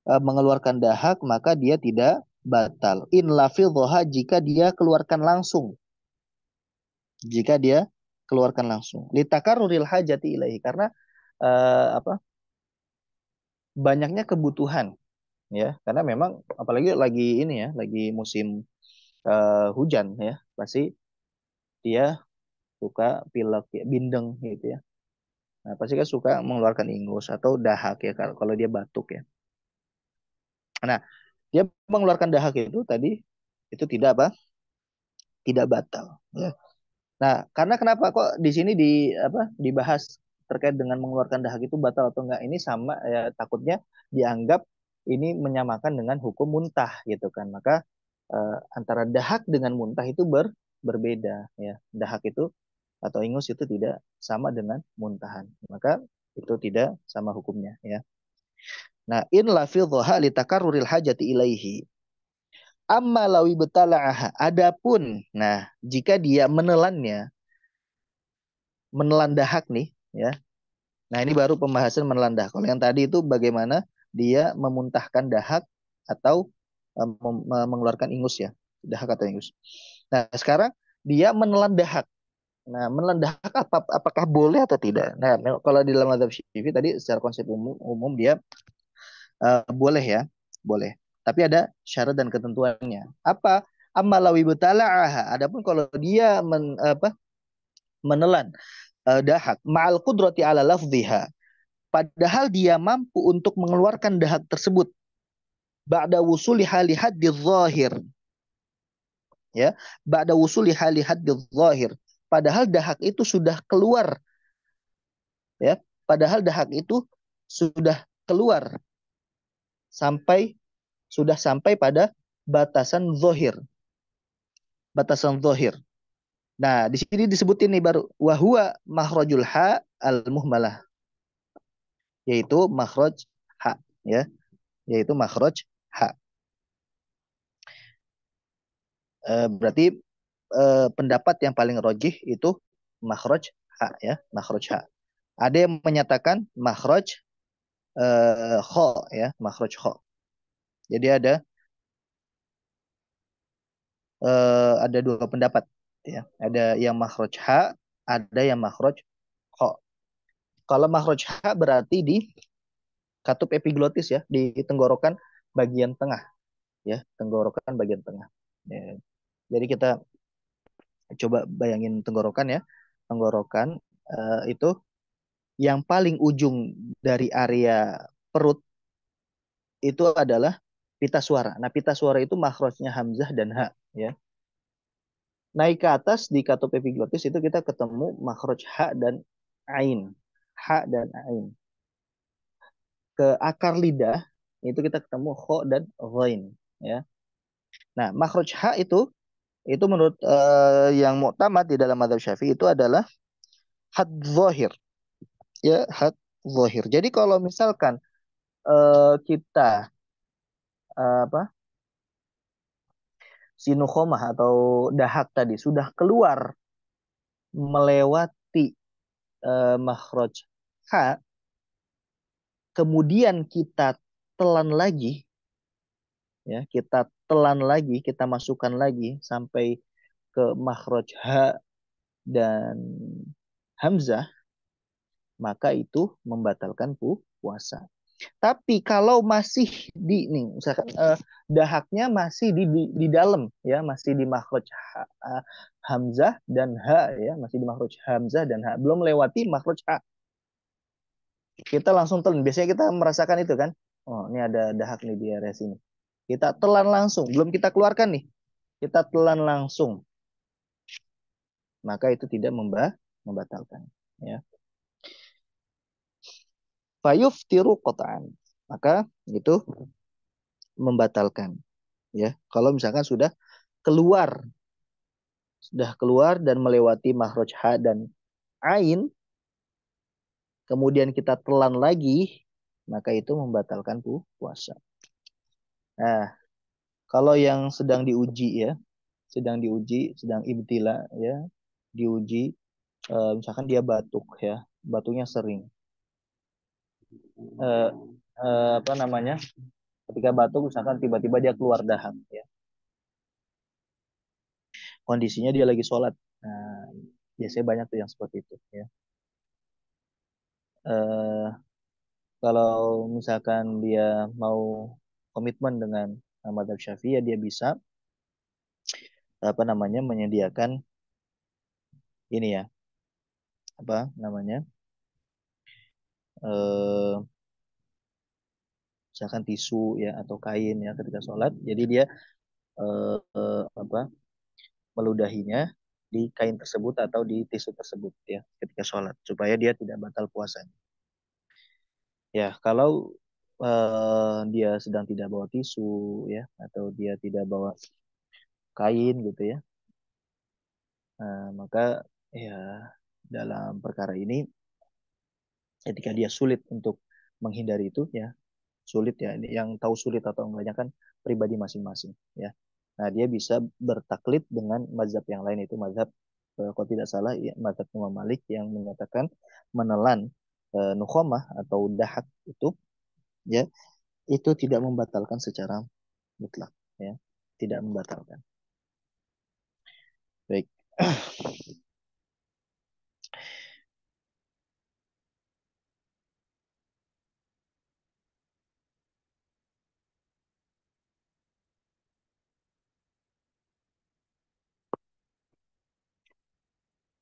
mengeluarkan dahak maka dia tidak batal. In lafidhaha jika dia keluarkan langsung. Jika dia keluarkan langsung. Litakarruril hajati ilaihi, karena apa? Banyaknya kebutuhan ya. Karena memang apalagi lagi ini ya, lagi musim hujan ya. Pasti dia suka pilek ya, bindeng gitu ya. Nah, pasti kan suka mengeluarkan ingus atau dahak ya kalau dia batuk ya. Nah, dia mengeluarkan dahak itu tadi itu tidak apa? Tidak batal ya. Nah, karena kenapa kok di sini dibahas terkait dengan mengeluarkan dahak itu batal atau enggak? Ini sama ya, takutnya dianggap ini menyamakan dengan hukum muntah gitu kan. Maka antara dahak dengan muntah itu berbeda ya. Dahak itu atau ingus itu tidak sama dengan muntahan. Maka itu tidak sama hukumnya ya. Nah, in lafidhaha litakarruril hajati ilaihi. Amma lawi betala'aha. Adapun, nah, jika dia menelan dahak nih, ya. Nah, ini baru pembahasan menelan dahak. Kalau yang tadi itu bagaimana dia memuntahkan dahak atau mengeluarkan ingus ya, dahak atau ingus. Nah, sekarang dia menelan dahak. Nah, menelan dahak apakah boleh atau tidak? Nah, kalau di dalam mazhab Syafi'i tadi secara konsep umum dia boleh ya, boleh. Tapi ada syarat dan ketentuannya. Apa? Amalawi butala'aha. Adapun kalau dia menelan dahak ma'al qudrati ala lafdhiha. Padahal dia mampu untuk mengeluarkan dahak tersebut. Ba'da wusuli hali haddi zahir. Ya. Ba'da wusuli hali haddi zahir. Padahal dahak itu sudah keluar. Ya. Padahal dahak itu sudah keluar. Sudah sampai pada batasan zahir. Batasan zahir. Nah, di sini disebutin nih baru wahwa makhrajul ha al muhmalah, yaitu makhraj ha ya, yaitu makhraj ha. Berarti pendapat yang paling rojih itu makhraj ha ya, makhraj ha. Ada yang menyatakan makhraj kho ya, makhraj kho. Jadi ada dua pendapat ya. Ada yang makhraj ha, ada yang makhraj kho. Kalau makhraj ha berarti di katup epiglotis ya, di tenggorokan bagian tengah ya, tenggorokan bagian tengah. Ya. Jadi kita coba bayangin tenggorokan ya. Tenggorokan itu yang paling ujung dari area perut itu adalah pita suara. Nah, pita suara itu makhrajnya hamzah dan ha ya. Naik ke atas di katup epiglotis itu kita ketemu makhraj ha dan ain. Ha dan ain. Ke akar lidah itu kita ketemu kho dan ghain ya. Nah, makhraj ha itu menurut yang muktamad di dalam madzhab Syafi'i itu adalah had zahir ya, had zahir. Jadi kalau misalkan kita apa sinukhomah atau dahak tadi sudah keluar melewati makhraj ha, kemudian kita telan lagi ya, kita telan lagi, kita masukkan lagi sampai ke makhraj ha dan hamzah, maka itu membatalkan puasa. Tapi kalau masih di nih, misalkan dahaknya masih di dalam ya, masih di makhraj hamzah dan ha ya, masih di makhraj hamzah dan ha, belum melewati makhraj ha. Kita langsung telan. Biasanya kita merasakan itu kan. Oh, ini ada dahak nih di area sini. Kita telan langsung, belum kita keluarkan nih. Kita telan langsung. Maka itu tidak membatalkan ya. Fayuftiru qat'an. Maka itu membatalkan ya. Kalau misalkan sudah keluar dan melewati makhraj ha dan ain, kemudian kita telan lagi, maka itu membatalkan puasa. Nah, kalau yang sedang diuji ya, sedang ibtila ya, diuji, misalkan dia batuk ya, batuknya sering. Eh, apa namanya? Ketika batuk, misalkan tiba-tiba dia keluar dahak ya, kondisinya dia lagi sholat. Nah, biasanya banyak tuh yang seperti itu ya. Eh, Kalau misalkan dia mau komitmen dengan madzhab Syafi'i ya dia bisa apa namanya menyediakan ini ya, apa namanya, eh misalkan tisu ya atau kain ya ketika sholat. Jadi dia apa meludahinya di kain tersebut atau di tisu tersebut ya ketika sholat supaya dia tidak batal puasanya. Ya, kalau dia sedang tidak bawa tisu ya atau dia tidak bawa kain gitu ya, maka ya dalam perkara ini ketika dia sulit untuk menghindari itu ya, sulit ya, yang tahu sulit atau enggaknya kan pribadi masing-masing ya. Nah, dia bisa bertaklid dengan mazhab yang lain, itu mazhab kalau tidak salah ya, mazhab Imam Malik yang menyatakan menelan nukhomah atau dahak itu ya, itu tidak membatalkan secara mutlak ya, tidak membatalkan. Baik.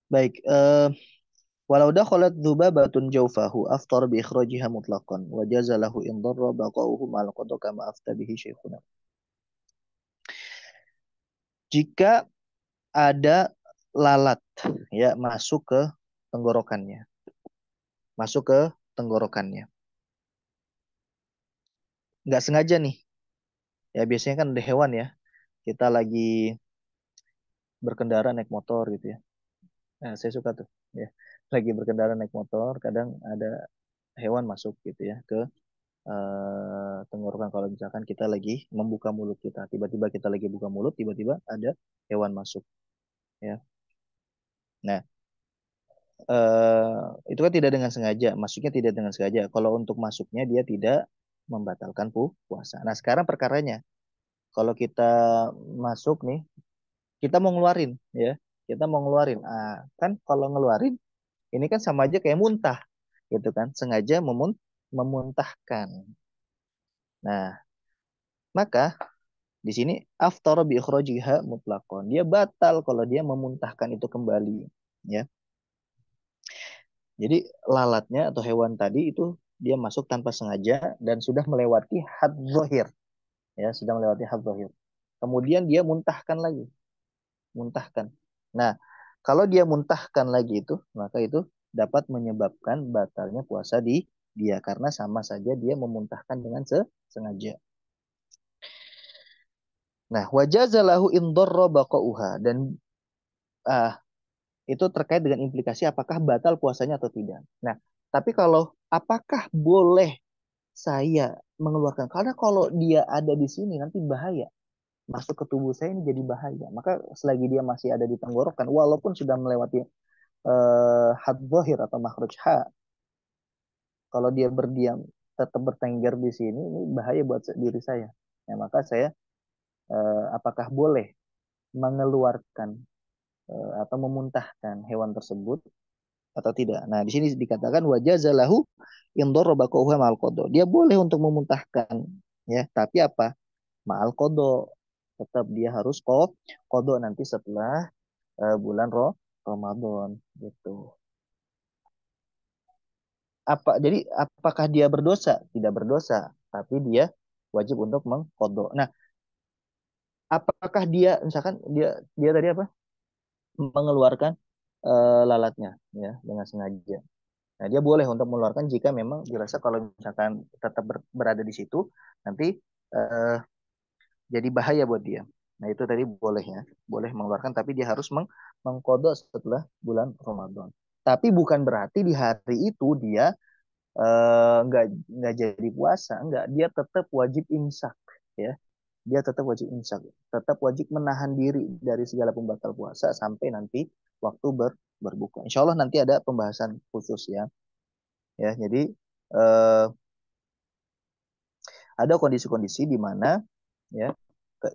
Baik, walau dakhalat dzubabatun jawfahu aftar bi ikhrajiha mutlaqan wa jaza lahu in darra baqa'uhu ma'al qada kama afta bihi syekhuna. Jika ada lalat ya masuk ke tenggorokannya, masuk ke tenggorokannya. Nggak sengaja nih. Ya biasanya kan ada hewan ya. Kita lagi berkendara naik motor gitu ya. Nah, saya suka tuh ya. Lagi berkendara naik motor, kadang ada hewan masuk gitu ya ke tenggorokan. Kalau misalkan kita lagi membuka mulut kita, tiba-tiba kita lagi buka mulut, tiba-tiba ada hewan masuk. ya. Nah, itu kan tidak dengan sengaja, masuknya tidak dengan sengaja. Kalau untuk masuknya dia tidak membatalkan puasa. Nah, sekarang perkaranya, kalau kita masuk nih, kita mau ngeluarin, ya, kita mau ngeluarin. Kan kalau ngeluarin, ini kan sama aja kayak muntah, gitu kan, sengaja memuntahkan. Nah, maka di sini aftar bi ikhrajiha mutlaqan. Dia batal kalau dia memuntahkan itu kembali, ya. Jadi lalatnya atau hewan tadi itu dia masuk tanpa sengaja dan sudah melewati had zahir, ya, sudah melewati had zahir. Kemudian dia muntahkan lagi, muntahkan. Nah, kalau dia muntahkan lagi itu, maka itu dapat menyebabkan batalnya puasa di dia karena sama saja dia memuntahkan dengan sengaja. Nah, wajazalahu indorra baqauha dan ah, itu terkait dengan implikasi apakah batal puasanya atau tidak. Nah, tapi kalau apakah boleh saya mengeluarkan? Karena kalau dia ada di sini nanti bahaya. Masuk ke tubuh saya ini jadi bahaya. Maka selagi dia masih ada di tenggorokan, walaupun sudah melewati had zahir atau makhraj ha, kalau dia berdiam tetap bertengger di sini, ini bahaya buat diri saya. Ya, maka saya apakah boleh mengeluarkan atau memuntahkan hewan tersebut atau tidak. Nah, di sini dikatakan wajazalahu in daraba ma'al qada. Dia boleh untuk memuntahkan, ya, tapi apa? Ma'al qada. Tetap dia harus qada nanti setelah bulan Ramadan gitu. Jadi apakah dia berdosa? Tidak berdosa, tapi dia wajib untuk mengqada. Nah, apakah dia misalkan dia dia tadi apa? Mengeluarkan lalatnya, ya, dengan sengaja. Nah, dia boleh untuk mengeluarkan jika memang dirasa kalau misalkan tetap berada di situ, nanti eh, jadi bahaya buat dia. Nah, itu tadi boleh, ya, boleh mengeluarkan, tapi dia harus mengkodok setelah bulan Ramadan. Tapi bukan berarti di hari itu dia nggak jadi puasa, nggak. Dia tetap wajib imsak, ya. Dia tetap wajib imsak, tetap wajib menahan diri dari segala pembatal puasa sampai nanti waktu berbuka. Insya Allah nanti ada pembahasan khusus, ya. Jadi eh, ada kondisi-kondisi di mana, ya,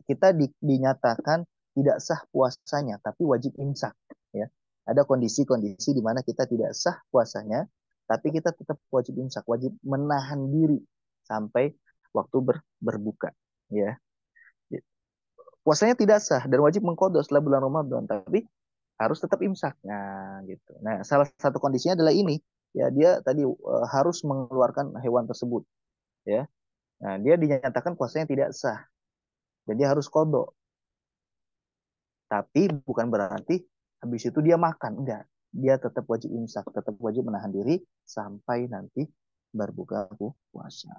kita dinyatakan tidak sah puasanya tapi wajib imsak, ya. Ada kondisi-kondisi di mana kita tidak sah puasanya tapi kita tetap wajib imsak, wajib menahan diri sampai waktu berbuka, ya. Puasanya tidak sah dan wajib mengkodok setelah bulan Ramadan tapi harus tetap imsak, nah gitu. Nah, salah satu kondisinya adalah ini, ya, dia tadi harus mengeluarkan hewan tersebut, ya. Nah, dia dinyatakan puasanya tidak sah dan dia harus kodok. Tapi bukan berarti habis itu dia makan, enggak. Dia tetap wajib imsak, tetap wajib menahan diri sampai nanti berbuka puasa.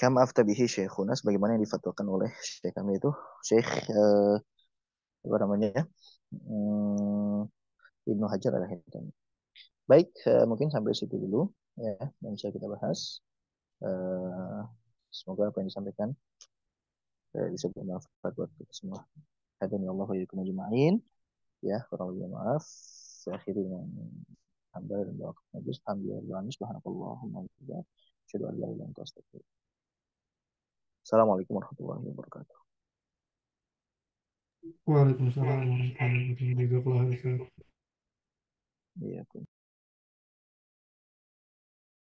Kama aftabihi syekhuna sebagaimana yang difatwakan oleh syekh kami itu, Syekh apa namanya ya? Hmm, Ibnu Hajar al-Haytami. Baik, mungkin sampai situ dulu, ya, yang bisa kita bahas. Eh, Semoga apa yang disampaikan bisa bermanfaat buat kita semua. Hadani Allah wa iyyakum ajma'in. Ya, kurang lebih maaf. Saya akhiri dengan hamdal dan doa najis. Alhamdulillah, subhanakallahumma wa bihamdika. Asyhadu an la ilaha illa anta astaghfiruka. Assalamualaikum warahmatullahi wabarakatuh. Waalaikumsalam warahmatullahi wabarakatuh. Jazakallah khairan. Iya.